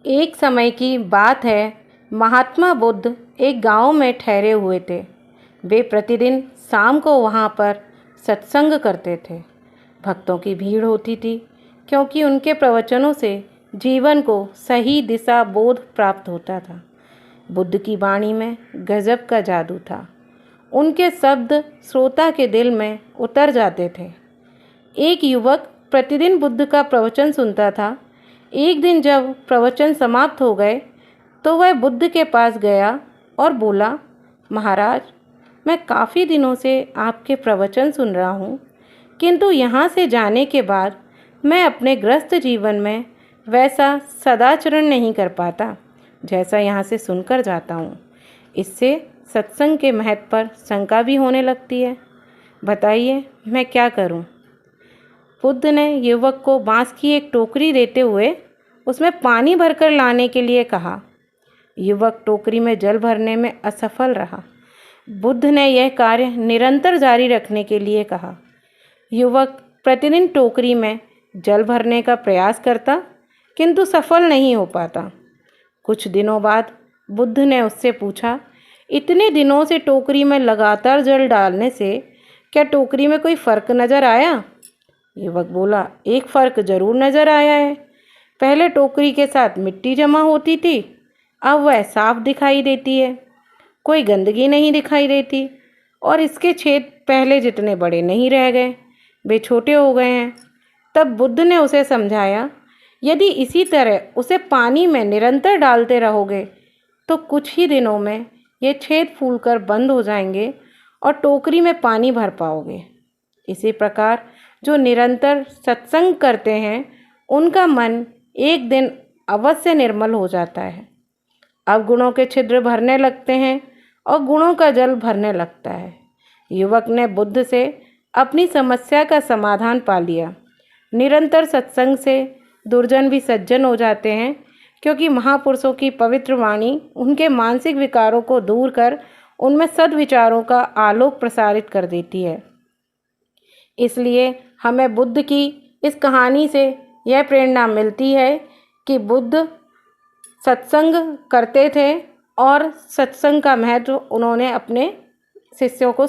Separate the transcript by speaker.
Speaker 1: एक समय की बात है। महात्मा बुद्ध एक गांव में ठहरे हुए थे। वे प्रतिदिन शाम को वहां पर सत्संग करते थे। भक्तों की भीड़ होती थी क्योंकि उनके प्रवचनों से जीवन को सही दिशा बोध प्राप्त होता था। बुद्ध की वाणी में गजब का जादू था। उनके शब्द श्रोता के दिल में उतर जाते थे। एक युवक प्रतिदिन बुद्ध का प्रवचन सुनता था। एक दिन जब प्रवचन समाप्त हो गए तो वह बुद्ध के पास गया और बोला, महाराज, मैं काफ़ी दिनों से आपके प्रवचन सुन रहा हूँ, किंतु यहाँ से जाने के बाद मैं अपने ग्रस्त जीवन में वैसा सदाचरण नहीं कर पाता जैसा यहाँ से सुनकर जाता हूँ। इससे सत्संग के महत्व पर शंका भी होने लगती है। बताइए मैं क्या करूँ? बुद्ध ने युवक को बांस की एक टोकरी देते हुए उसमें पानी भरकर लाने के लिए कहा। युवक टोकरी में जल भरने में असफल रहा। बुद्ध ने यह कार्य निरंतर जारी रखने के लिए कहा। युवक प्रतिदिन टोकरी में जल भरने का प्रयास करता, किंतु सफल नहीं हो पाता। कुछ दिनों बाद बुद्ध ने उससे पूछा, इतने दिनों से टोकरी में लगातार जल डालने से क्या टोकरी में कोई फ़र्क नज़र आया? युवक बोला, एक फ़र्क ज़रूर नज़र आया है। पहले टोकरी के साथ मिट्टी जमा होती थी, अब वह साफ दिखाई देती है। कोई गंदगी नहीं दिखाई देती और इसके छेद पहले जितने बड़े नहीं रह गए, वे छोटे हो गए हैं। तब बुद्ध ने उसे समझाया, यदि इसी तरह उसे पानी में निरंतर डालते रहोगे तो कुछ ही दिनों में ये छेद फूलकर बंद हो जाएंगे और टोकरी में पानी भर पाओगे। इसी प्रकार जो निरंतर सत्संग करते हैं उनका मन एक दिन अवश्य निर्मल हो जाता है। अब गुणों के छिद्र भरने लगते हैं और गुणों का जल भरने लगता है। युवक ने बुद्ध से अपनी समस्या का समाधान पा लिया। निरंतर सत्संग से दुर्जन भी सज्जन हो जाते हैं, क्योंकि महापुरुषों की पवित्र वाणी उनके मानसिक विकारों को दूर कर उनमें सद्विचारों का आलोक प्रसारित कर देती है। इसलिए हमें बुद्ध की इस कहानी से यह प्रेरणा मिलती है कि बुद्ध सत्संग करते थे और सत्संग का महत्व उन्होंने अपने शिष्यों को